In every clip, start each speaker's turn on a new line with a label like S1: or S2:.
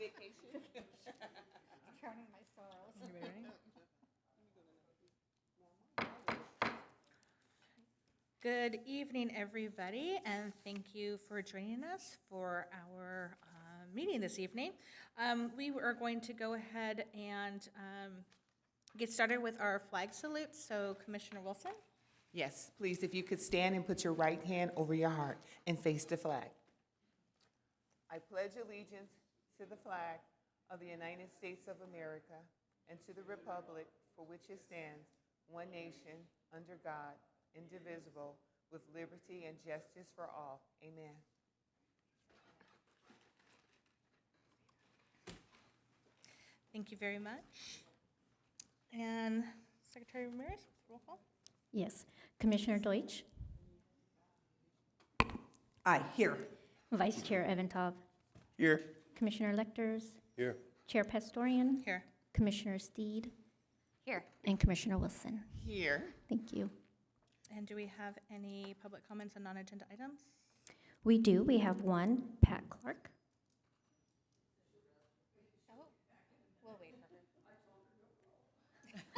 S1: Vacation.
S2: Drowning my sorrows.
S3: You ready? Good evening, everybody, and thank you for joining us for our meeting this evening. We are going to go ahead and get started with our flag salute. So, Commissioner Wilson.
S1: Yes, please, if you could stand and put your right hand over your heart and face the flag. I pledge allegiance to the flag of the United States of America and to the republic for which it stands, one nation, under God, indivisible, with liberty and justice for all. Amen.
S3: Thank you very much. And Secretary Ramirez, roll call.
S2: Yes. Commissioner Deutsch,
S4: Aye, here.
S2: Vice Chair Eventov,
S4: Here.
S2: Commissioner Lecters,
S4: Here.
S2: Chair Pastorian,
S3: Here.
S2: Commissioner Steed,
S3: Here.
S2: and Commissioner Wilson.
S1: Here.
S2: Thank you.
S3: And do we have any public comments on non-agenda items?
S2: We do. We have one, Pat Clark.
S3: Oh, we'll wait for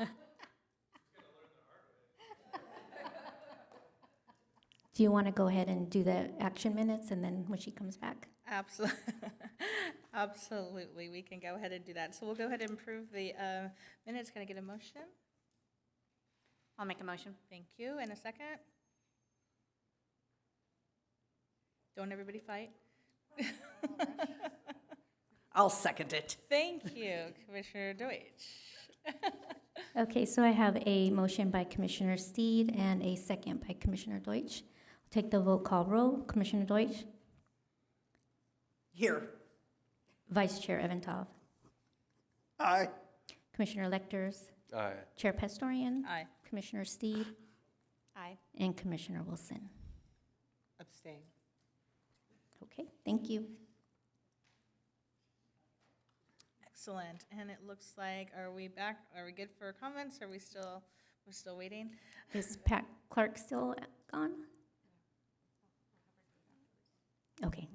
S3: her.
S2: Do you want to go ahead and do the action minutes and then when she comes back?
S3: Absolutely. Absolutely. We can go ahead and do that. So we'll go ahead and approve the minutes. Can I get a motion?
S5: I'll make a motion.
S3: Thank you. And a second? Don't everybody fight?
S4: I'll second it.
S3: Thank you, Commissioner Deutsch.
S2: Okay, so I have a motion by Commissioner Steed and a second by Commissioner Deutsch. I'll take the vote call roll. Commissioner Deutsch,
S4: Here.
S2: Vice Chair Eventov,
S4: Aye.
S2: Commissioner Lecters,
S6: Aye.
S2: Chair Pastorian,
S3: Aye.
S2: Commissioner Steed,
S5: Aye.
S2: and Commissioner Wilson.
S1: Abstain.
S2: Okay, thank you.
S3: Excellent. And it looks like, are we back? Are we good for comments? Are we still, we're still waiting?
S2: Is Pat Clark still gone? Okay.
S3: Okay.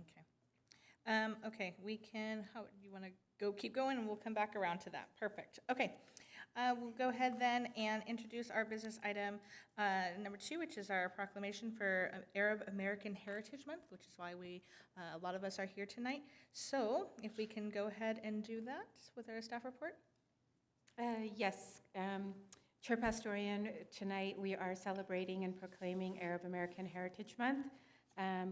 S3: Okay, we can, how, you want to go, keep going, and we'll come back around to that. Perfect. Okay. We'll go ahead then and introduce our business item number 2, which is our proclamation for Arab American Heritage Month, which is why a lot of us are here tonight. So if we can go ahead and do that with our staff report.
S7: Yes, Chair Pastorian, tonight we are celebrating and proclaiming Arab American Heritage Month.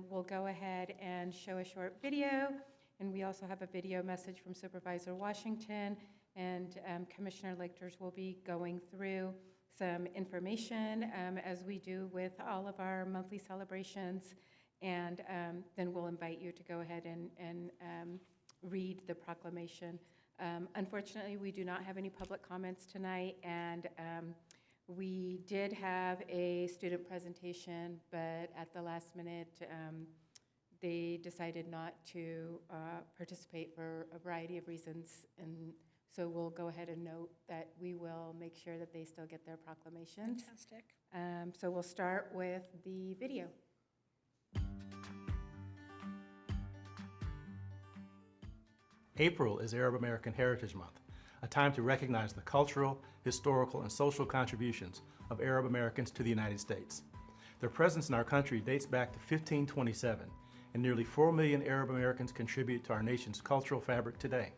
S7: We'll go ahead and show a short video, and we also have a video message from Supervisor Washington, and Commissioner Lecters will be going through some information as we do with all of our monthly celebrations, and then we'll invite you to go ahead and read the proclamation. Unfortunately, we do not have any public comments tonight, and we did have a student presentation, but at the last minute, they decided not to participate for a variety of reasons, and so we'll go ahead and note that we will make sure that they still get their proclamations.
S3: Fantastic.
S7: So we'll start with the video.
S8: April is Arab American Heritage Month, a time to recognize the cultural, historical, and social contributions of Arab Americans to the United States. Their presence in our country dates back to 1527, and nearly 4 million Arab Americans contribute to our nation's cultural fabric today.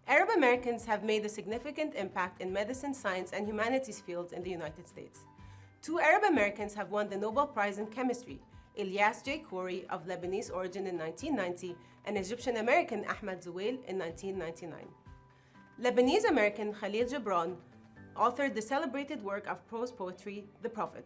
S9: Arab Americans have made a significant impact in medicine, science, and humanities fields in the United States. 2 Arab Americans have won the Nobel Prize in Chemistry, Ilyas J. Khoury of Lebanese origin in 1990 and Egyptian American Ahmed Zuwail in 1999. Lebanese American Khalil Gibran authored the celebrated work of prose poetry, The Prophet.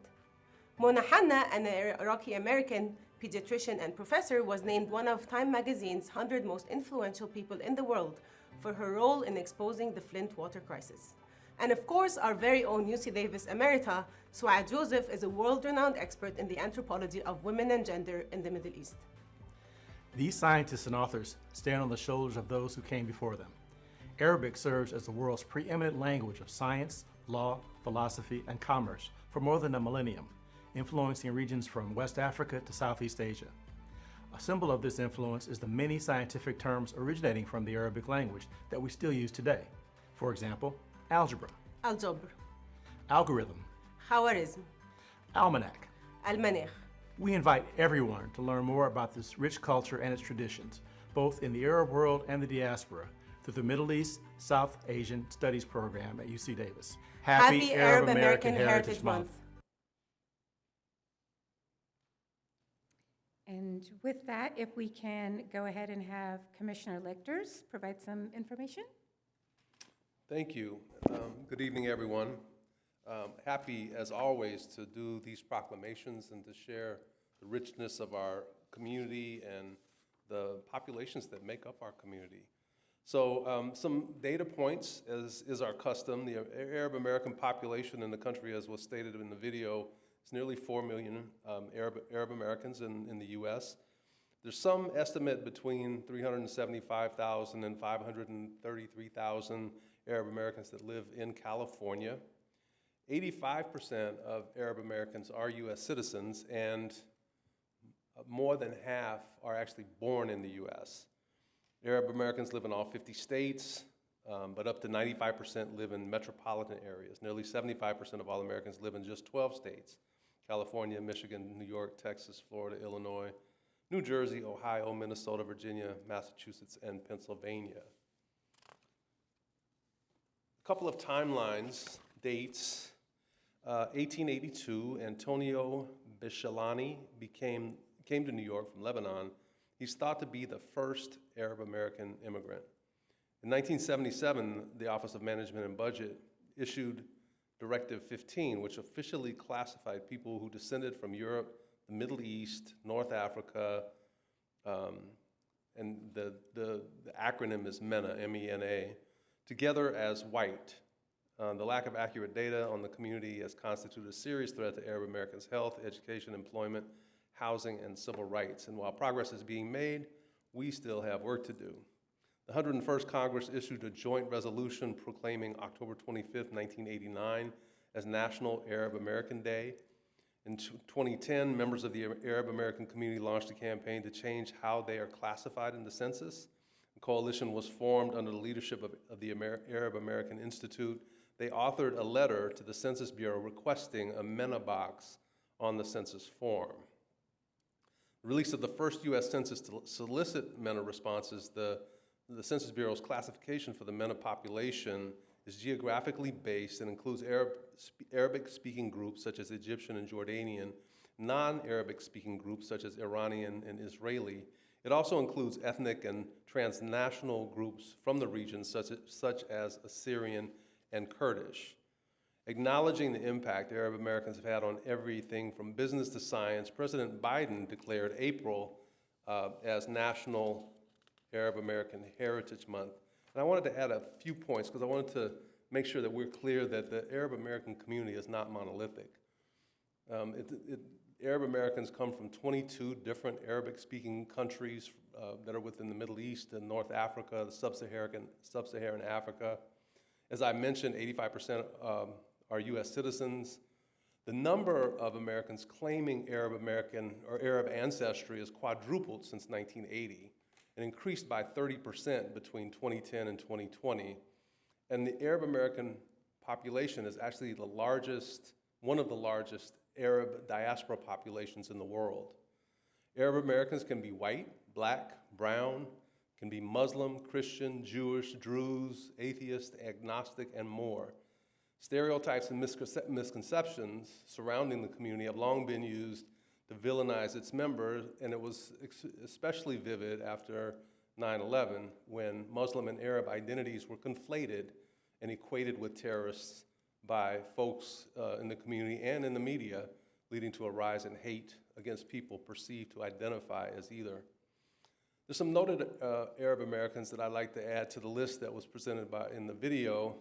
S9: Mona Hanna, an Iraqi American pediatrician and professor, was named one of Time magazine's 100 most influential people in the world for her role in exposing the Flint water crisis. And of course, our very own UC Davis Emerita, Suad Joseph, is a world-renowned expert in the anthropology of women and gender in the Middle East.
S8: These scientists and authors stand on the shoulders of those who came before them. Arabic serves as the world's preeminent language of science, law, philosophy, and commerce for more than a millennium, influencing regions from West Africa to Southeast Asia. A symbol of this influence is the many scientific terms originating from the Arabic language that we still use today. For example, algebra,
S9: الجبر،
S8: algorithm,
S9: خوارزم،
S8: almanac.
S9: المناخ.
S8: We invite everyone to learn more about this rich culture and its traditions, both in the Arab world and the diaspora, through the Middle East South Asian Studies program at UC Davis.
S9: Happy Arab American Heritage Month.
S7: And with that, if we can go ahead and have Commissioner Lichters provide some information.
S6: Thank you. Good evening, everyone. Happy, as always, to do these proclamations and to share the richness of our community and the populations that make up our community. So some data points, as is our custom. The Arab American population in the country, as was stated in the video, is nearly 4 million Arab Americans in the U.S. There's some estimate between 375,000 and 533,000 Arab Americans that live in California. 85% of Arab Americans are U.S. citizens, and more than half are actually born in the U.S. Arab Americans live in all 50 states, but up to 95% live in metropolitan areas. Nearly 75% of all Americans live in just 12 states: California, Michigan, New York, Texas, Florida, Illinois, New Jersey, Ohio, Minnesota, Virginia, Massachusetts, and Pennsylvania. A couple of timelines, dates. 1882, Antonio Bishalani came to New York from Lebanon. He's thought to be the first Arab American immigrant. In 1977, the Office of Management and Budget issued Directive 15, which officially classified people who descended from Europe, the Middle East, North Africa, and the acronym is MENA, M-E-N-A, together as white. The lack of accurate data on the community has constituted a serious threat to Arab Americans' health, education, employment, housing, and civil rights. And while progress is being made, we still have work to do. The 101st Congress issued a joint resolution proclaiming October 25th, 1989 as National Arab American Day. In 2010, members of the Arab American community launched a campaign to change how they are classified in the census. The coalition was formed under the leadership of the Arab American Institute. They authored a letter to the Census Bureau requesting a MENA box on the census form. The release of the first U.S. Census to solicit MENA responses, the Census Bureau's classification for the MENA population is geographically based and includes Arabic-speaking groups such as Egyptian and Jordanian, non-Arabic-speaking groups such as Iranian and Israeli. It also includes ethnic and transnational groups from the region such as Assyrian and Kurdish. Acknowledging the impact Arab Americans have had on everything from business to science, President Biden declared April as National Arab American Heritage Month. And I wanted to add a few points because I wanted to make sure that we're clear that the Arab American community is not monolithic. Arab Americans come from 22 different Arabic-speaking countries that are within the Middle East and North Africa, the Sub-Saharan Africa. As I mentioned, 85% are U.S. citizens. The number of Americans claiming Arab American or Arab ancestry has quadrupled since 1980 and increased by 30% between 2010 and 2020. And the Arab American population is actually one of the largest Arab diaspora populations in the world. Arab Americans can be white, black, brown, can be Muslim, Christian, Jewish, Druze, atheist, agnostic, and more. Stereotypes and misconceptions surrounding the community have long been used to villainize its members, and it was especially vivid after 9/11 when Muslim and Arab identities were conflated and equated with terrorists by folks in the community and in the media, leading to a rise in hate against people perceived to identify as either. There's some noted Arab Americans that I'd like to add to the list that was presented in the video.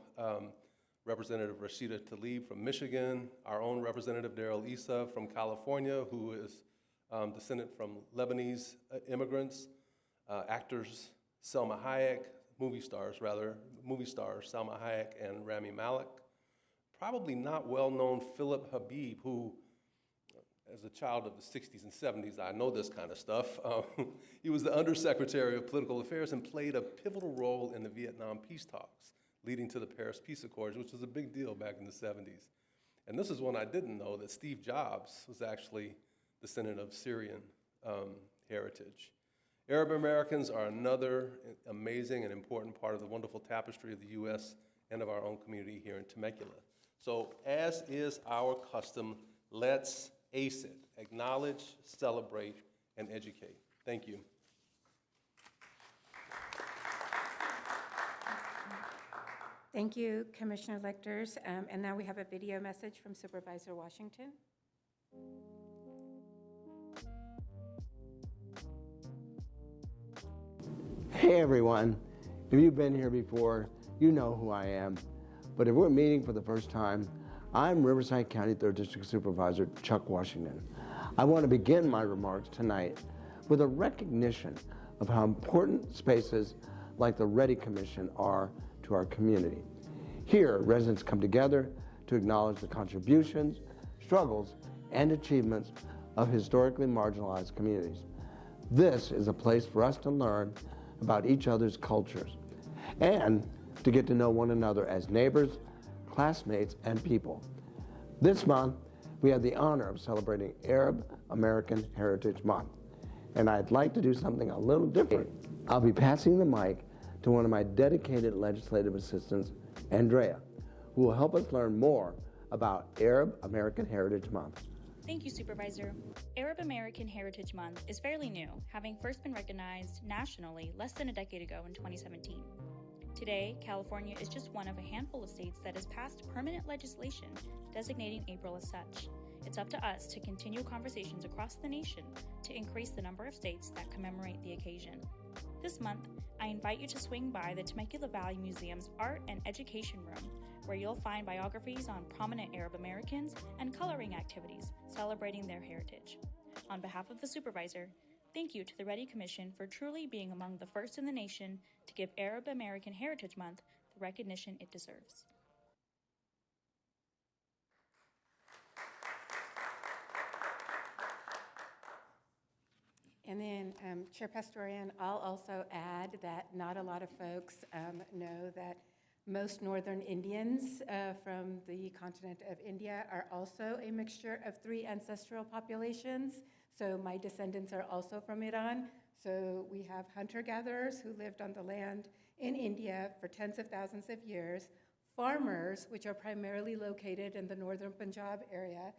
S6: Representative Rashida Tlaib from Michigan, our own Representative Darrell Issa from California, who is descendant from Lebanese immigrants, actors Selma Hayek, movie stars Selma Hayek and Rami Malek. Probably not well-known Philip Habib, who, as a child of the 60s and 70s, I know this kind of stuff. He was the Undersecretary of Political Affairs and played a pivotal role in the Vietnam peace talks, leading to the Paris Peace Accords, which was a big deal back in the 70s. And this is one I didn't know, that Steve Jobs was actually descendant of Syrian heritage. Arab Americans are another amazing and important part of the wonderful tapestry of the U.S. and of our own community here in Temecula. So, as is our custom, let's ACE it: acknowledge, celebrate, and educate. Thank you.
S7: Thank you, Commissioner Lectors. And now we have a video message from Supervisor Washington.
S10: Hey everyone, if you've been here before, you know who I am. But if we're meeting for the first time, I'm Riverside County 3rd District Supervisor Chuck Washington. I want to begin my remarks tonight with a recognition of how important spaces like the REDI Commission are to our community. Here, residents come together to acknowledge the contributions, struggles, and achievements of historically marginalized communities. This is a place for us to learn about each other's cultures and to get to know one another as neighbors, classmates, and people. This month, we have the honor of celebrating Arab American Heritage Month, and I'd like to do something a little different. I'll be passing the mic to one of my dedicated legislative assistants, Andrea, who will help us learn more about Arab American Heritage Month.
S11: Thank you, Supervisor. Arab American Heritage Month is fairly new, having first been recognized nationally less than a decade ago in 2017. Today, California is just one of a handful of states that has passed permanent legislation designating April as such. It's up to us to continue conversations across the nation to increase the number of states that commemorate the occasion. This month, I invite you to swing by the Temecula Valley Museum's Art and Education Room, where you'll find biographies on prominent Arab Americans and coloring activities celebrating their heritage. On behalf of the Supervisor, thank you to the REDI Commission for truly being among the first in the nation to give Arab American Heritage Month the recognition it deserves.
S7: And then, Chair Pastorian, I'll also add that not a lot of folks know that most northern Indians from the continent of India are also a mixture of 3 ancestral populations. So my descendants are also from Iran. So we have hunter-gatherers who lived on the land in India for tens of thousands of years, farmers, which are primarily located in the northern Punjab area.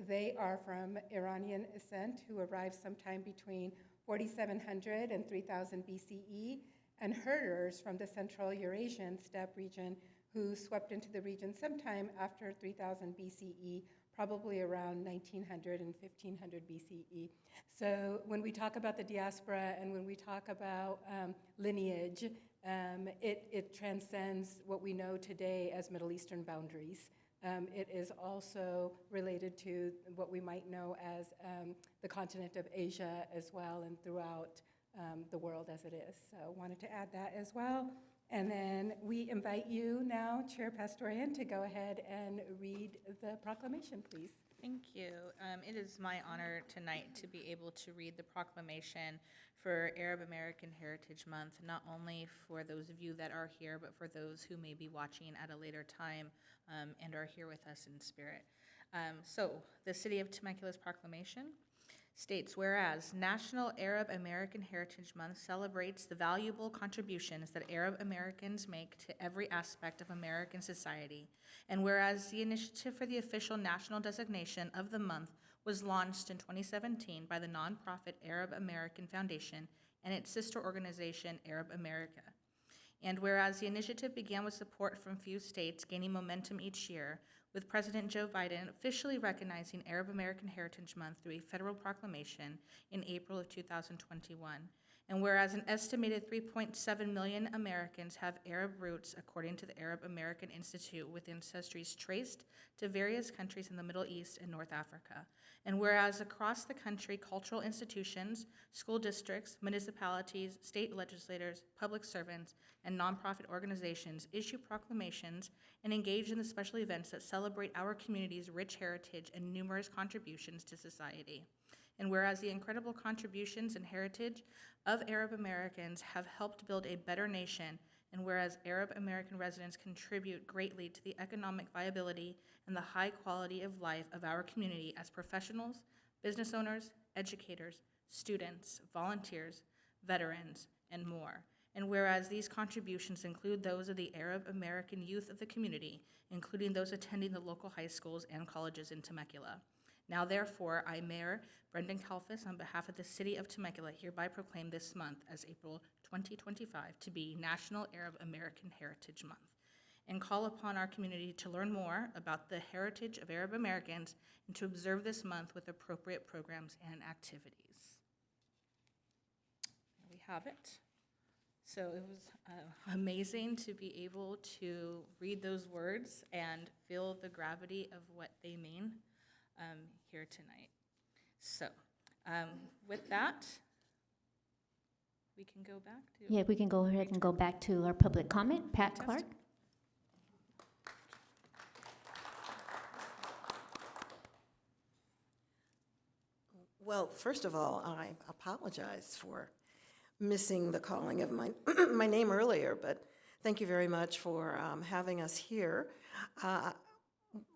S7: They are from Iranian descent, who arrived sometime between 4700 and 3000 BCE, and herders from the Central Eurasian steppe region who swept into the region sometime after 3000 BCE, probably around 1900 and 1500 BCE. So when we talk about the diaspora and when we talk about lineage, it transcends what we know today as Middle Eastern boundaries. It is also related to what we might know as the continent of Asia as well, and throughout the world as it is. So wanted to add that as well. And then we invite you now, Chair Pastorian, to go ahead and read the proclamation, please.
S3: Thank you. It is my honor tonight to be able to read the proclamation for Arab American Heritage Month, not only for those of you that are here, but for those who may be watching at a later time and are here with us in spirit. So the City of Temecula's proclamation states, whereas National Arab American Heritage Month celebrates the valuable contributions that Arab Americans make to every aspect of American society, and whereas the initiative for the official national designation of the month was launched in 2017 by the nonprofit Arab American Foundation and its sister organization, Arab America. And whereas the initiative began with support from few states gaining momentum each year, with President Joe Biden officially recognizing Arab American Heritage Month through a federal proclamation in April of 2021. And whereas an estimated 3.7 million Americans have Arab roots, according to the Arab American Institute, with ancestries traced to various countries in the Middle East and North Africa. And whereas across the country, cultural institutions, school districts, municipalities, state legislators, public servants, and nonprofit organizations issue proclamations and engage in the special events that celebrate our community's rich heritage and numerous contributions to society. And whereas the incredible contributions and heritage of Arab Americans have helped build a better nation, and whereas Arab American residents contribute greatly to the economic viability and the high quality of life of our community as professionals, business owners, educators, students, volunteers, veterans, and more. And whereas these contributions include those of the Arab American youth of the community, including those attending the local high schools and colleges in Temecula. Now therefore, I, Mayor Brendan Kalfas, on behalf of the City of Temecula, hereby proclaim this month as April 2025 to be National Arab American Heritage Month, and call upon our community to learn more about the heritage of Arab Americans and to observe this month with appropriate programs and activities. There we have it. So it was amazing to be able to read those words and feel the gravity of what they mean here tonight. So with that, we can go back to...
S2: Yeah, we can go ahead and go back to our public comment. Pat Clark.
S12: Well, first of all, I apologize for missing the calling of my, my name earlier, but thank you very much for having us here.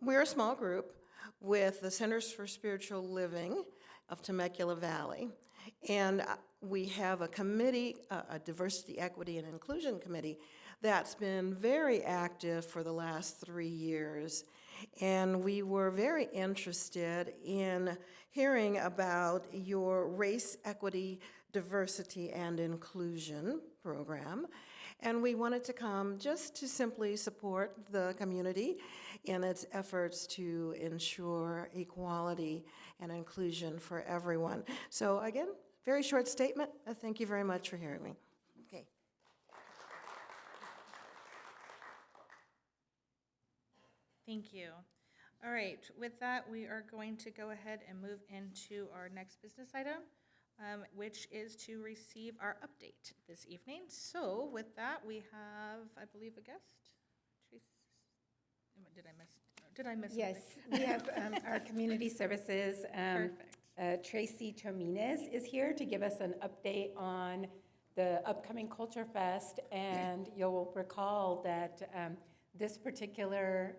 S12: We're a small group with the Centers for Spiritual Living of Temecula Valley, and we have a committee, a Diversity, Equity, and Inclusion Committee that's been very active for the last 3 years. And we were very interested in hearing about your Race, Equity, Diversity, and Inclusion program. And we wanted to come just to simply support the community in its efforts to ensure equality and inclusion for everyone. So again, very short statement. Thank you very much for hearing me. Okay.
S3: Thank you. All right, with that, we are going to go ahead and move into our next business item, which is to receive our update this evening. So with that, we have, I believe, a guest. Did I miss
S7: Yes,
S3: something?
S7: we have our community services.
S3: Perfect.
S7: Tracy Tomines is here to give us an update on the upcoming Culture Fest, and you'll recall that this particular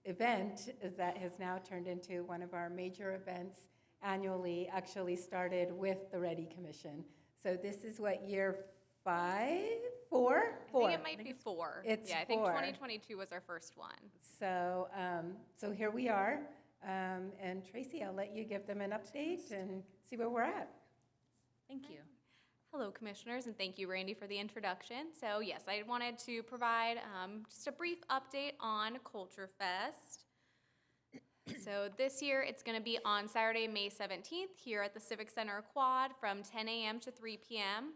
S7: event that has now turned into one of our major events annually actually started with the REDI Commission. So this is what, year 5? 4?
S5: I think it might be 4.
S7: It's
S5: I think
S7: 4.
S5: 2022 was our first one.
S7: So, so here we are. And Tracy, I'll let you give them an update and see where we're at.
S3: Thank you.
S5: Hello, Commissioners, and thank you, Randy, for the introduction. So yes, I wanted to provide just a brief update on Culture Fest. So this year, it's going to be on Saturday, May 17th, here at the Civic Center Quad from 10 a.m. to 3 p.m.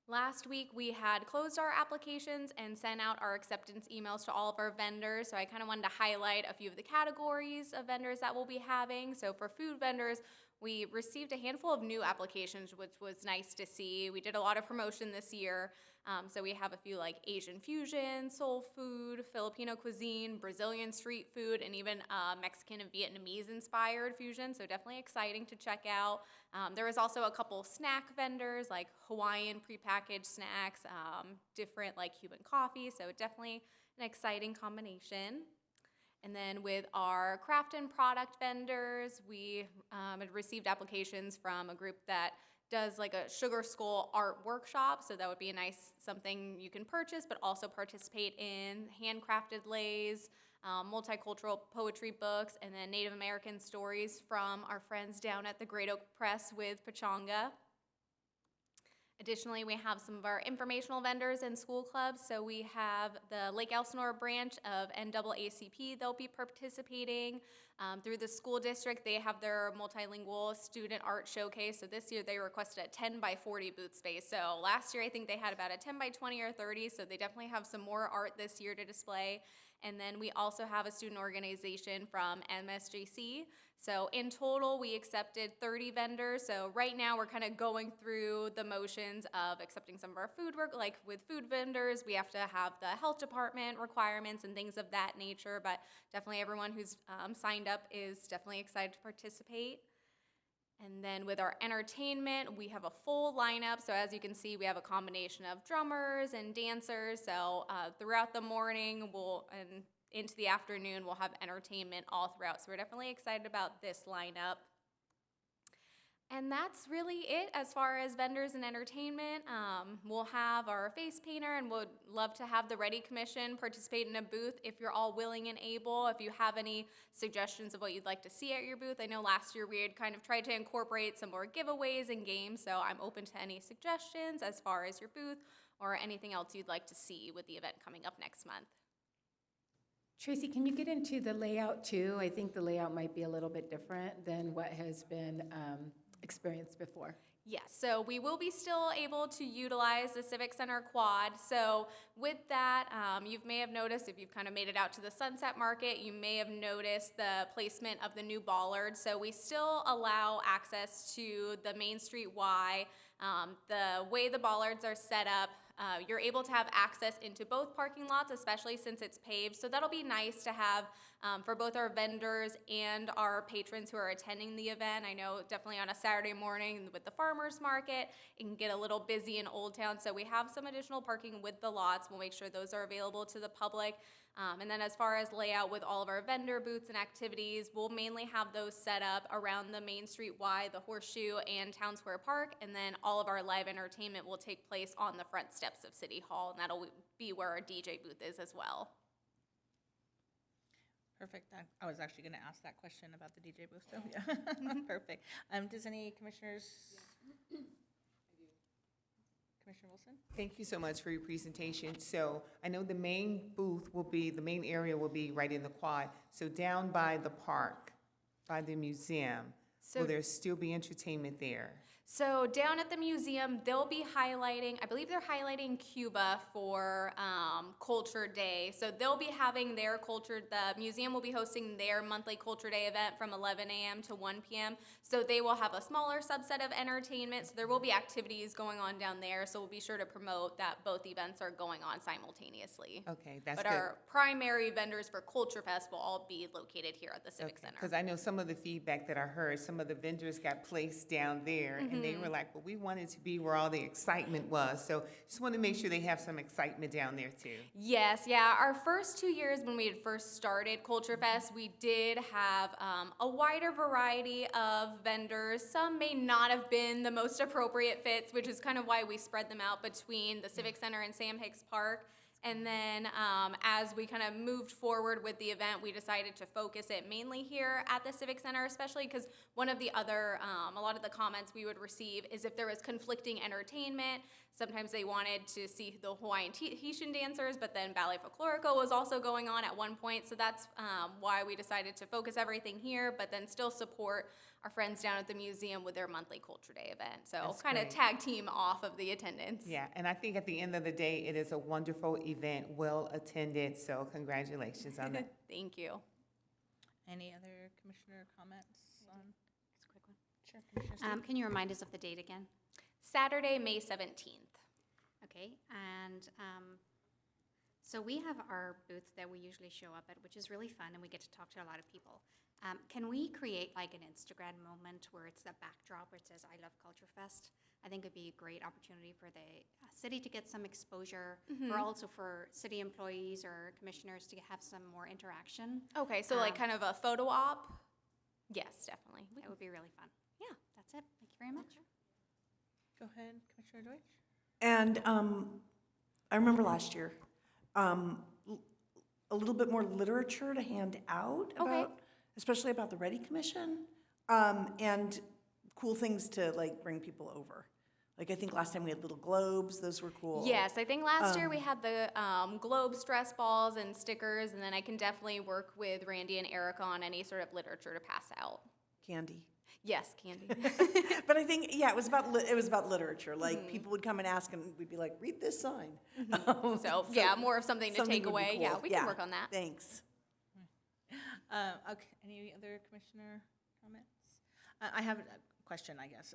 S5: Last week, we had closed our applications and sent out our acceptance emails to all of our vendors. So I kind of wanted to highlight a few of the categories of vendors that we'll be having. So for food vendors, we received a handful of new applications, which was nice to see. We did a lot of promotion this year. So we have a few like Asian fusion, soul food, Filipino cuisine, Brazilian street food, and even Mexican and Vietnamese inspired fusion. So definitely exciting to check out. There was also a couple snack vendors like Hawaiian prepackaged snacks, different like Cuban coffee. So definitely an exciting combination. And then with our craft and product vendors, we had received applications from a group that does like a Sugar Skull art workshop. So that would be a nice something you can purchase, but also participate in handcrafted lays, multicultural poetry books, and then Native American stories from our friends down at the Great Oak Press with Pachanga. Additionally, we have some of our informational vendors and school clubs. So we have the Lake Elsinore branch of NAACP. They'll be participating. Through the school district, they have their multilingual student art showcase. So this year they requested a 10 by 40 booth space. So last year I think they had about a 10 by 20 or 30. So they definitely have some more art this year to display. And then we also have a student organization from MSJC. So in total, we accepted 30 vendors. So right now, we're kind of going through the motions of accepting some of our food work, like with food vendors, we have to have the health department requirements and things of that nature, but definitely everyone who's signed up is definitely excited to participate. And then with our entertainment, we have a full lineup. So as you can see, we have a combination of drummers and dancers. So throughout the morning, and into the afternoon, we'll have entertainment all throughout. So we're definitely excited about this lineup. And that's really it as far as vendors and entertainment. We'll have our face painter, and would love to have the REDI Commission participate in a booth if you're all willing and able. If you have any suggestions of what you'd like to see at your booth. I know last year we had kind of tried to incorporate some more giveaways and games, so I'm open to any suggestions as far as your booth or anything else you'd like to see with the event coming up next month.
S7: Tracy, can you get into the layout too? I think the layout might be a little bit different than what has been experienced before.
S5: Yes, so we will be still able to utilize the Civic Center quad. So with that, you may have noticed, if you've kind of made it out to the Sunset Market, you may have noticed the placement of the new bollards. So we still allow access to the Main Street Y. The way the bollards are set up, you're able to have access into both parking lots, especially since it's paved. So that'll be nice to have for both our vendors and our patrons who are attending the event. I know definitely on a Saturday morning with the farmers market, it can get a little busy in Old Town. So we have some additional parking with the lots. We'll make sure those are available to the public. And then as far as layout with all of our vendor booths and activities, we'll mainly have those set up around the Main Street Y, the Horseshoe, and Town Square Park. And then all of our live entertainment will take place on the front steps of City Hall, and that'll be where our DJ booth is as well.
S3: Perfect. I was actually going to ask that question about the DJ booth, so yeah. Perfect. Does any commissioners? Commissioner Wilson?
S1: Thank you so much for your presentation. So I know the main booth will be, the main area will be right in the quad. So down by the park, by the museum, will there still be entertainment there?
S5: So down at the museum, they'll be highlighting, I believe they're highlighting Cuba for Culture Day. So they'll be having their culture, the museum will be hosting their monthly Culture Day event from 11 a.m. to 1 p.m. So they will have a smaller subset of entertainment. So there will be activities going on down there. So we'll be sure to promote that both events are going on simultaneously.
S1: Okay, that's
S5: good. But our primary vendors for Culture Fest will all be located here at the Civic Center.
S1: Because I know some of the feedback that I heard, some of the vendors got placed down there, and they were like, well, we wanted to be where all the excitement was. So just want to make sure they have some excitement down there too.
S5: Yes, yeah. Our first 2 years when we had first started Culture Fest, we did have a wider variety of vendors. Some may not have been the most appropriate fits, which is kind of why we spread them out between the Civic Center and Sam Hicks Park. And then as we kind of moved forward with the event, we decided to focus it mainly here at the Civic Center, especially because one of the other, a lot of the comments we would receive is if there was conflicting entertainment. Sometimes they wanted to see the Hawaiian Tahitian dancers, but then Ballet Folklorico was also going on at one point. So that's why we decided to focus everything here, but then still support our friends down at the museum with their monthly Culture Day event. So kind of tag team off of the attendance.
S1: Yeah, and I think at the end of the day, it is a wonderful event, well attended. So congratulations on that.
S5: Thank you.
S3: Any other commissioner comments on?
S13: Just a quick one.
S3: Sure, Commissioner Steve.
S13: Can you remind us of the date again?
S5: Saturday, May 17th.
S13: Okay, and so we have our booth that we usually show up at, which is really fun, and we get to talk to a lot of people. Can we create like an Instagram moment where it's the backdrop where it says, I love Culture Fest? I think it'd be a great opportunity for the city to get some exposure, for also for city employees or commissioners to have some more interaction.
S5: Okay, so like kind of a photo op? Yes, definitely.
S13: That would be really fun.
S5: Yeah.
S13: That's it. Thank you very much.
S3: Go ahead, Commissioner Deutsch.
S4: And I remember last year, a little bit more literature to hand out about, especially about the REDI Commission, and cool things to like bring people over. Like, I think last time we had little globes, those were cool.
S5: Yes, I think last year we had the globe stress balls and stickers, and then I can definitely work with Randy and Erica on any sort of literature to pass out.
S4: Candy.
S5: Yes, candy.
S4: But I think, yeah, it was about literature. Like, people would come and ask, and we'd be like, read this sign.
S5: So, yeah, more of something to take
S4: would be
S5: away.
S4: cool.
S5: Yeah, we can work on that.
S4: Thanks.
S3: Okay, any other commissioner comments? I have a question, I guess,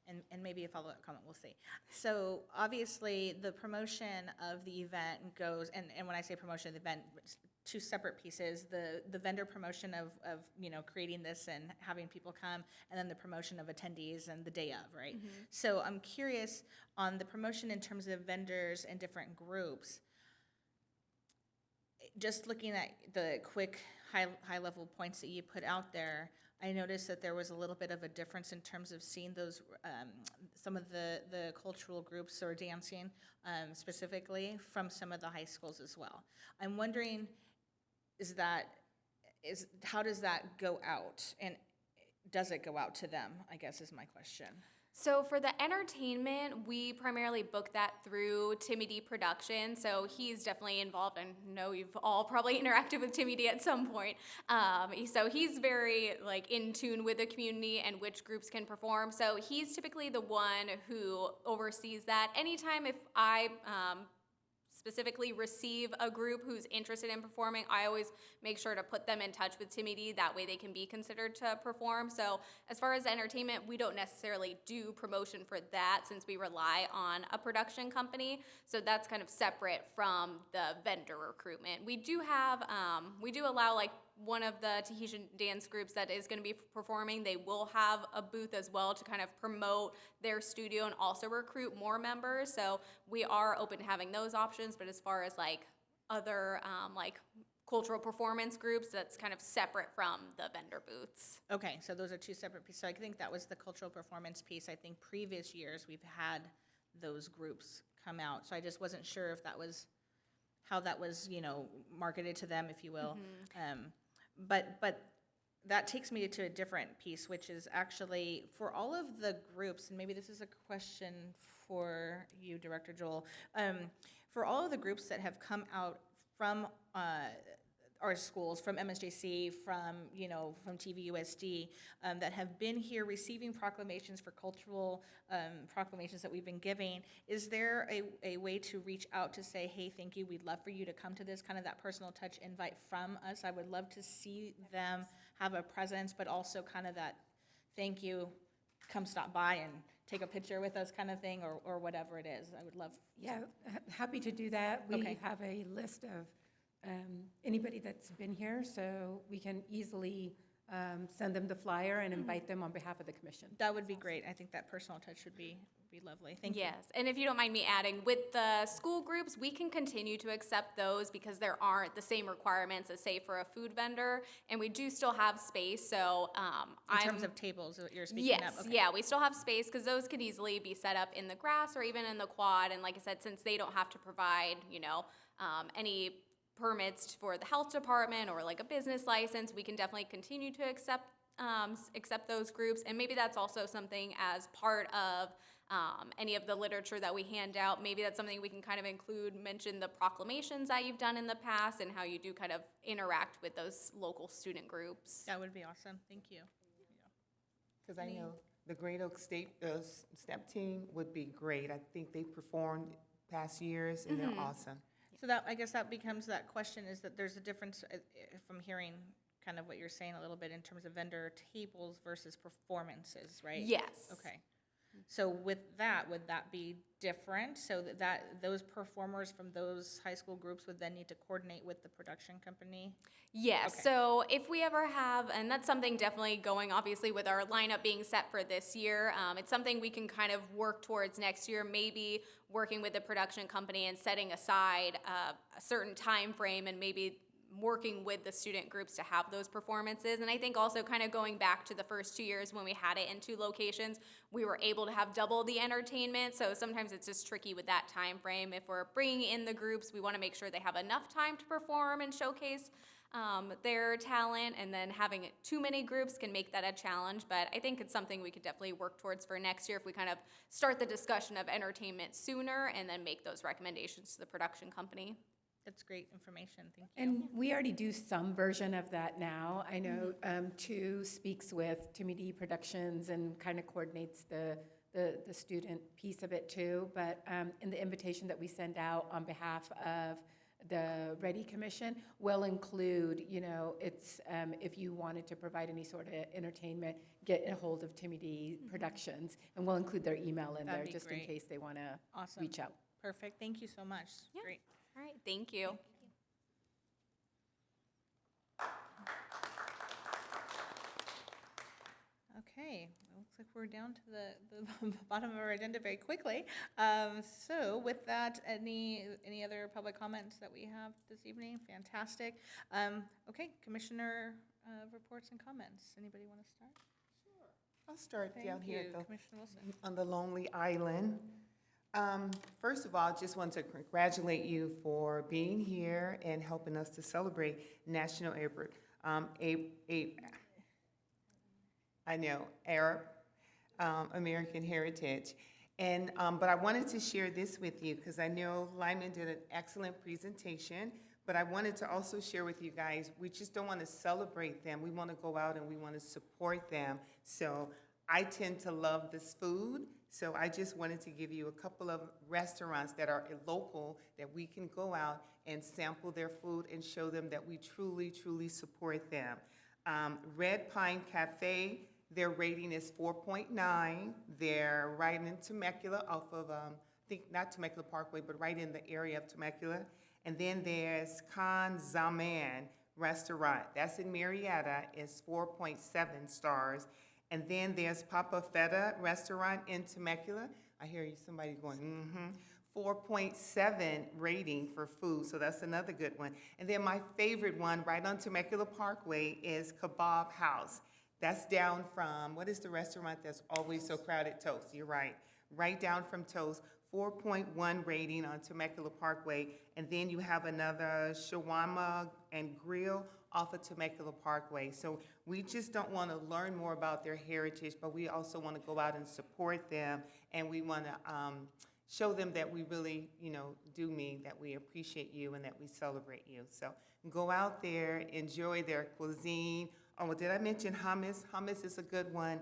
S3: and maybe a follow-up comment, we'll see. So obviously, the promotion of the event goes, and when I say promotion of the event, it's two separate pieces, the vendor promotion of creating this and having people come, and then the promotion of attendees and the day of, right? So I'm curious on the promotion in terms of vendors and different groups. Just looking at the quick high-level points that you put out there, I noticed that there was a little bit of a difference in terms of seeing those, some of the cultural groups or dancing specifically from some of the high schools as well. I'm wondering, how does that go out? And does it go out to them, I guess is my question.
S5: So for the entertainment, we primarily book that through Timmy D Production. So he's definitely involved. I know you've all probably interacted with Timmy D at some point. So he's very in tune with the community and which groups can perform. So he's typically the one who oversees that. Anytime if I specifically receive a group who's interested in performing, I always make sure to put them in touch with Timmy D. That way they can be considered to perform. So as far as entertainment, we don't necessarily do promotion for that since we rely on a production company. So that's kind of separate from the vendor recruitment. We do have, we do allow one of the Tahitian dance groups that is going to be performing, they will have a booth as well to kind of promote their studio and also recruit more members. So we are open to having those options, but as far as other cultural performance groups, that's kind of separate from the vendor booths.
S3: Okay, so those are two separate pieces. So I think that was the cultural performance piece. I think previous years we've had those groups come out. So I just wasn't sure if that was how that was, marketed to them, if you will. But that takes me to a different piece, which is actually for all of the groups, and maybe this is a question for you, Director Joel, for all of the groups that have come out from our schools, from MSJC, from TVUSD, that have been here receiving proclamations for cultural proclamations that we've been giving, is there a way to reach out to say, hey, thank you, we'd love for you to come to this, kind of that personal touch invite from us? I would love to see them have a presence, but also kind of that thank you, come stop by and take a picture with us kind of thing, or whatever it is. I would love.
S7: Yeah, happy to do that. We
S3: Okay.
S7: have a list of anybody that's been here, so we can easily send them the flyer and invite them on behalf of the commission.
S3: That would be great. I think that personal touch would be lovely. Thank you.
S5: Yes, and if you don't mind me adding, with the school groups, we can continue to accept those because there aren't the same requirements as, say, for a food vendor, and we do still have space, so
S3: In terms of tables that you're speaking
S5: yes,
S3: of? Okay.
S5: yeah, we still have space because those could easily be set up in the grass or even in the quad, and like I said, since they don't have to provide, any permits for the health department or a business license, we can definitely continue to accept those groups, and maybe that's also something as part of any of the literature that we hand out. Maybe that's something we can kind of include, mention the proclamations that you've done in the past and how you do kind of interact with those local student groups.
S3: That would be awesome. Thank you.
S1: Because I know the Great Oak State step team would be great. I think they performed past years, and they're awesome.
S3: So that, I guess that becomes that question, is that there's a difference, if I'm hearing kind of what you're saying a little bit in terms of vendor tables versus performances, right?
S5: Yes.
S3: Okay. So with that, would that be different? So that those performers from those high school groups would then need to coordinate with the production company?
S5: Yes,
S3: Okay.
S5: so if we ever have, and that's something definitely going, obviously, with our lineup being set for this year, it's something we can kind of work towards next year, maybe working with the production company and setting aside a certain time frame and maybe working with the student groups to have those performances. And I think also kind of going back to the first 2 years when we had it in 2 locations, we were able to have double the entertainment. So sometimes it's just tricky with that time frame. If we're bringing in the groups, we want to make sure they have enough time to perform and showcase their talent, and then having too many groups can make that a challenge. But I think it's something we could definitely work towards for next year if we kind of start the discussion of entertainment sooner and then make those recommendations to the production company.
S3: That's great information, thank you.
S7: And we already do some version of that now. I know Chu speaks with Timmy D Productions and kind of coordinates the student piece of it too. But in the invitation that we send out on behalf of the REDI Commission, will include, it's if you wanted to provide any sort of entertainment, get a hold of Timmy D Productions, and we'll include their email in
S3: That'd
S7: there
S3: be
S7: just
S3: great.
S7: in case they want to
S3: Awesome.
S7: reach out.
S3: Perfect, thank you so much.
S5: Yeah.
S3: Great.
S5: All right, thank you.
S3: Okay, well, looks like we're down to the bottom of our agenda very quickly. So with that, any other public comments that we have this evening? Fantastic. Okay, Commissioner reports and comments. Anybody want to start?
S1: I'll start down
S3: Thank
S1: here
S3: you,
S1: at the
S3: Commissioner Wilson.
S1: on the Lonely Island. First of all, I just want to congratulate you for being here and helping us to celebrate National Arab American Heritage. And, but I wanted to share this with you because I know Lyman did an excellent presentation, but I wanted to also share with you guys, we just don't want to celebrate them. We want to go out and we want to support them. So I tend to love this food. So I just wanted to give you a couple of restaurants that are local that we can go out and sample their food and show them that we truly, truly support them. Red Pine Cafe, their rating is 4.9. They're right in Temecula off of, I think not Temecula Parkway, but right in the area of Temecula. And then there's Khan Zaman Restaurant. That's in Marietta. It's 4.7 stars. And then there's Papa Feta Restaurant in Temecula. I hear you, somebody going, 4.7 rating for food, so that's another good one. And then my favorite one, right on Temecula Parkway, is Kebab House. That's down from, what is the restaurant that's always so crowded? Toast, you're right. Right down from Toast, 4.1 rating on Temecula Parkway. And then you have another Shawarma and Grill off of Temecula Parkway. So we just don't want to learn more about their heritage, but we also want to go out and support them, and we want to show them that we really, do mean that we appreciate you and that we celebrate you. So go out there, enjoy their cuisine. Oh, did I mention hummus? Hummus is a good one.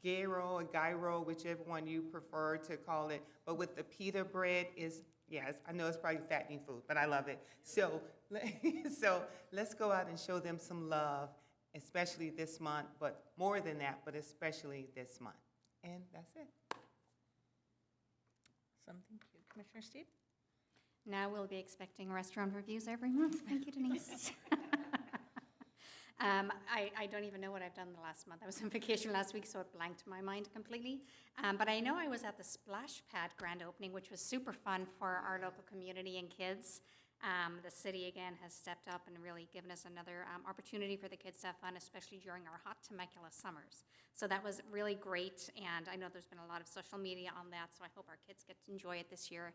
S1: Gyro or gyro, whichever one you prefer to call it, but with the pita bread is, yes, I know it's probably fattening food, but I love it. So, so let's go out and show them some love, especially this month, but more than that, but especially this month. And that's it.
S3: Awesome, thank you. Commissioner Steve?
S13: Now we'll be expecting restaurant reviews every month. Thank you, Denise. I don't even know what I've done the last month. I was on vacation last week, so it blanked my mind completely. But I know I was at the Splash Pad grand opening, which was super fun for our local community and kids. The city, again, has stepped up and really given us another opportunity for the kids to have fun, especially during our hot Temecula summers. So that was really great, and I know there's been a lot of social media on that, so I hope our kids get to enjoy it this year.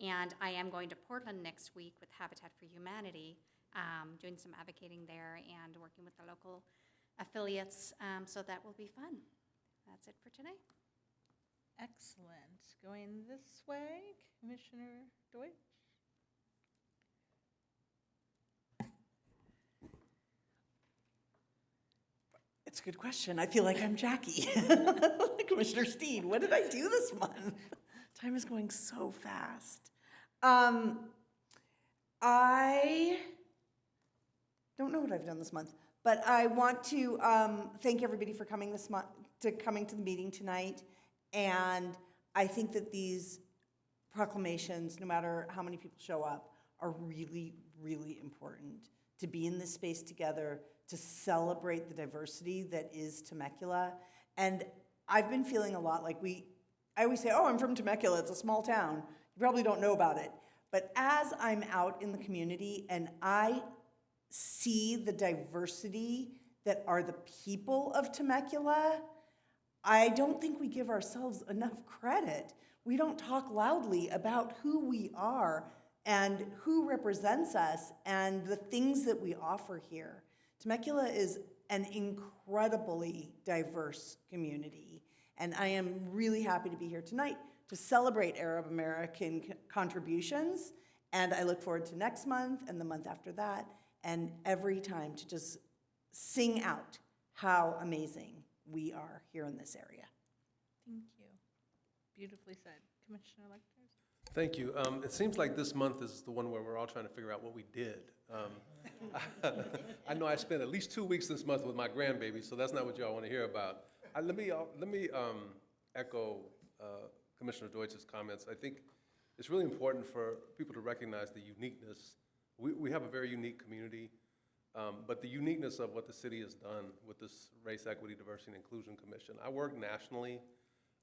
S13: And I am going to Portland next week with Habitat for Humanity, doing some advocating there and working with the local affiliates, so that will be fun. That's it for today.
S3: Excellent. Going this way, Commissioner Deutsch?
S4: It's a good question. I feel like I'm Jackie. Commissioner Steen, what did I do this month? Time is going so fast. I don't know what I've done this month, but I want to thank everybody for coming this month, coming to the meeting tonight. And I think that these proclamations, no matter how many people show up, are really, really important to be in this space together, to celebrate the diversity that is Temecula. And I've been feeling a lot like I always say, oh, I'm from Temecula, it's a small town. You probably don't know about it. But as I'm out in the community and I see the diversity that are the people of Temecula, I don't think we give ourselves enough credit. We don't talk loudly about who we are and who represents us and the things that we offer here. Temecula is an incredibly diverse community, and I am really happy to be here tonight to celebrate Arab American contributions, and I look forward to next month and the month after that, and every time to just sing out how amazing we are here in this area.
S3: Thank you. Beautifully said. Commissioner Lecters?
S6: Thank you. It seems like this month is the one where we're all trying to figure out what we did. I know I spent at least 2 weeks this month with my grandbaby, so that's not what y'all want to hear about. Let me echo Commissioner Deutsch's comments. I think it's really important for people to recognize the uniqueness. We have a very unique community, but the uniqueness of what the city has done with this Race, Equity, Diversity, and Inclusion Commission. I work nationally.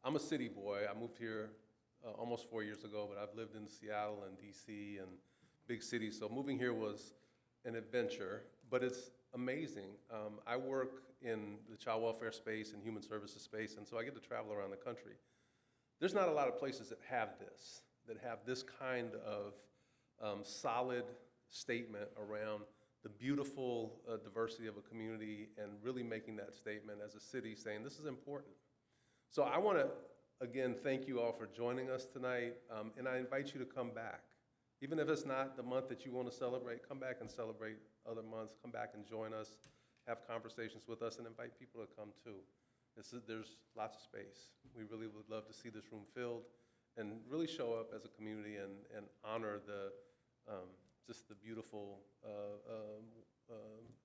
S6: I'm a city boy. I moved here almost 4 years ago, but I've lived in Seattle and DC and big cities, so moving here was an adventure, but it's amazing. I work in the child welfare space and human services space, and so I get to travel around the country. There's not a lot of places that have this kind of solid statement around the beautiful diversity of a community and really making that statement as a city saying this is important. So I want to, again, thank you all for joining us tonight, and I invite you to come back. Even if it's not the month that you want to celebrate, come back and celebrate other months. Come back and join us, have conversations with us, and invite people to come too. There's lots of space. We really would love to see this room filled and really show up as a community and honor just the beautiful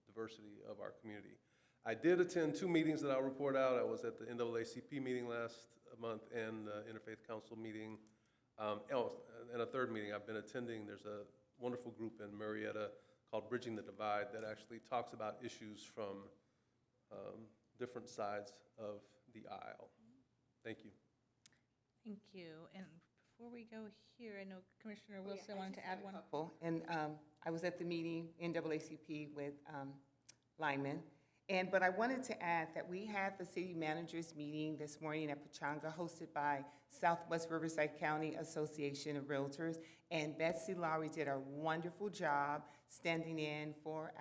S6: diversity of our community. I did attend 2 meetings that I'll report out. I was at the NAACP meeting last month and the Interfaith Council meeting. And a 3rd meeting I've been attending. There's a wonderful group in Marietta called Bridging the Divide that actually talks about issues from different sides of the aisle. Thank you.
S3: Thank you. And before we go here, I know Commissioner Wilson wanted to add one.
S1: And I was at the meeting, NAACP, with Lyman. But I wanted to add that we had the city managers meeting this morning at Pachanga, hosted by Southwest Riverside County Association of Realtors. And Betsy Lowry did a wonderful job standing in for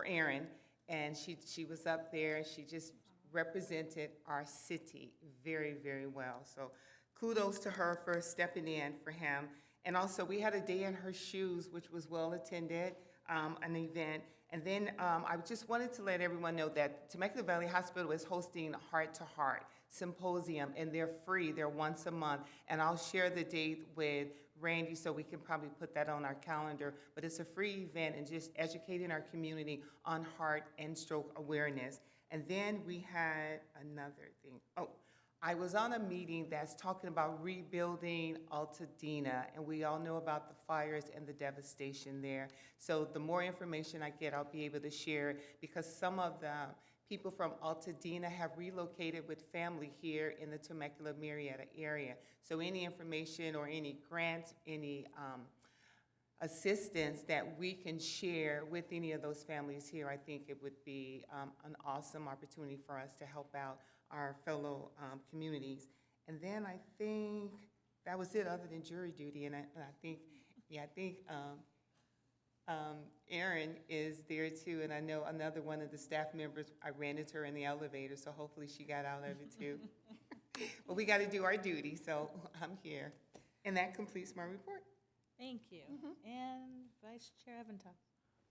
S1: Aaron. And she was up there and she just represented our city very, very well. So kudos to her for stepping in for him. And also we had a day in her shoes, which was well attended, an event. And then I just wanted to let everyone know that Temecula Valley Hospital is hosting a Heart to Heart symposium, and they're free. They're once a month, and I'll share the date with Randy so we can probably put that on our calendar. But it's a free event and just educating our community on heart and stroke awareness. And then we had another thing. I was on a meeting that's talking about rebuilding Altadena, and we all know about the fires and the devastation there. So the more information I get, I'll be able to share it, because some of the people from Altadena have relocated with family here in the Temecula, Marietta area. So any information or any grants, any assistance that we can share with any of those families here, I think it would be an awesome opportunity for us to help out our fellow communities. And then I think that was it, other than jury duty. And I think Erin is there too. And I know another one of the staff members, I ran into her in the elevator, so hopefully she got out of it too. But we got to do our duty, so I'm here. And that completes my report.
S3: Thank you. And Vice Chair Evantov.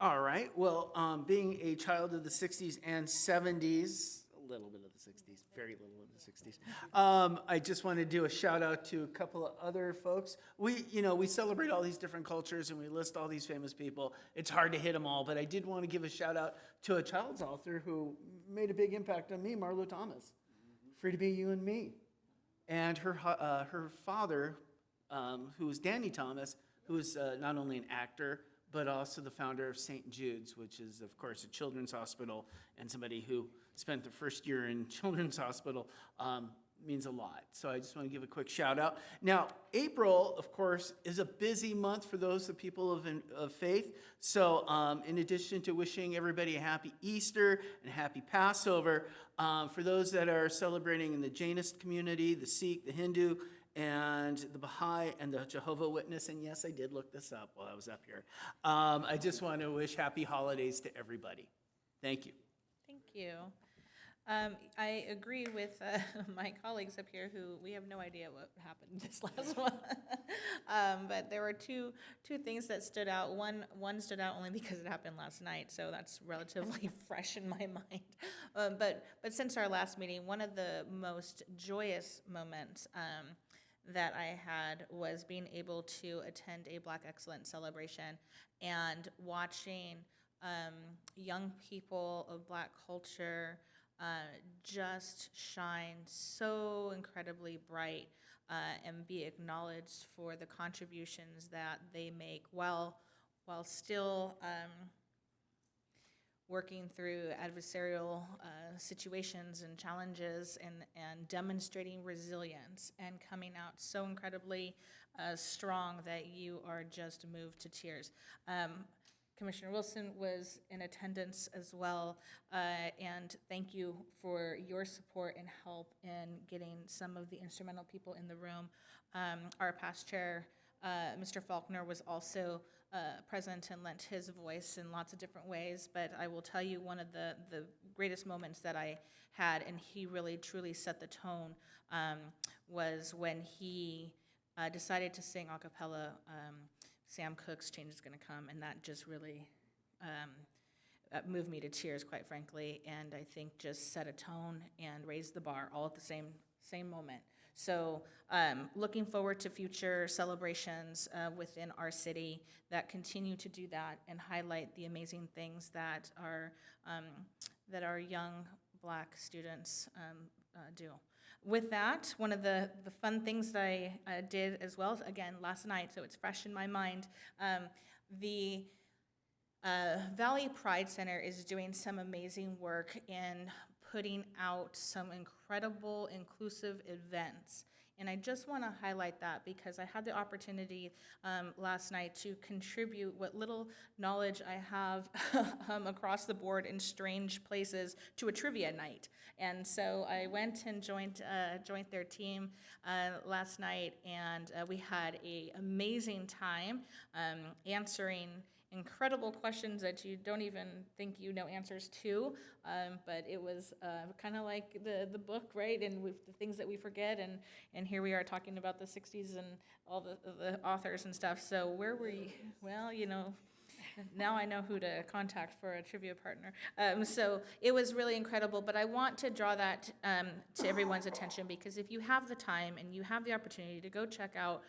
S14: All right. Well, being a child of the 60s and 70s, a little bit of the 60s, very little of the 60s, I just want to do a shout out to a couple of other folks. We celebrate all these different cultures and we list all these famous people. It's hard to hit them all, but I did want to give a shout out to a child's author who made a big impact on me, Marlo Thomas. Free to Be You and Me. And her father, who was Danny Thomas, who is not only an actor, but also the founder of St. Jude's, which is, of course, a children's hospital, and somebody who spent the first year in children's hospital means a lot. So I just want to give a quick shout out. Now, April, of course, is a busy month for those people of faith. So in addition to wishing everybody a happy Easter and happy Passover, for those that are celebrating in the Jainist community, the Sikh, the Hindu, and the Baha'i and the Jehovah Witness, and yes, I did look this up while I was up here. I just want to wish happy holidays to everybody. Thank you.
S3: Thank you. I agree with my colleagues up here who, we have no idea what happened this last one. But there were two things that stood out. One stood out only because it happened last night, so that's relatively fresh in my mind. But since our last meeting, one of the most joyous moments that I had was being able to attend a Black Excellence celebration and watching young people of Black culture just shine so incredibly bright and be acknowledged for the contributions that they make while still working through adversarial situations and challenges and demonstrating resilience and coming out so incredibly strong that you are just moved to tears. Commissioner Wilson was in attendance as well, and thank you for your support and help in getting some of the instrumental people in the room. Our past chair, Mr. Faulkner, was also present and lent his voice in lots of different ways, but I will tell you one of the greatest moments that I had, and he really truly set the tone, was when he decided to sing a cappella Sam Cooke's Change is Gonna Come, and that just really moved me to tears, quite frankly, and I think just set a tone and raised the bar all at the same moment. So looking forward to future celebrations within our city that continue to do that and highlight the amazing things that our young Black students do. With that, one of the fun things that I did as well, again, last night, so it's fresh in my mind, the Valley Pride Center is doing some amazing work in putting out some incredible inclusive events. And I just want to highlight that because I had the opportunity last night to contribute what little knowledge I have across the board in strange places to a trivia night. And so I went and joined their team last night, and we had an amazing time answering incredible questions that you don't even think you know answers to, but it was kind of like the book, right? And the things that we forget, and here we are talking about the 60s and all the authors and stuff. So where were you? Well, you know, now I know who to contact for a trivia partner. So it was really incredible, but I want to draw that to everyone's attention, because if you have the time and you have the opportunity to go check out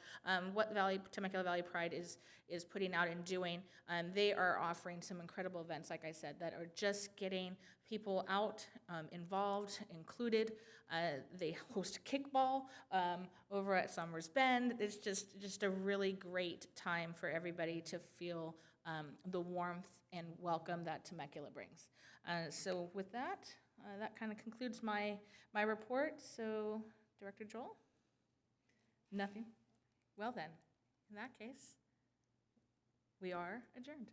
S3: what Temecula Valley Pride is putting out and doing, they are offering some incredible events, like I said, that are just getting people out, involved, included. They host kickball over at Summers Bend. It's just a really great time for everybody to feel the warmth and welcome that Temecula brings. So with that, that kind of concludes my report. So, Director Joel? Nothing? Well then, in that case, we are adjourned.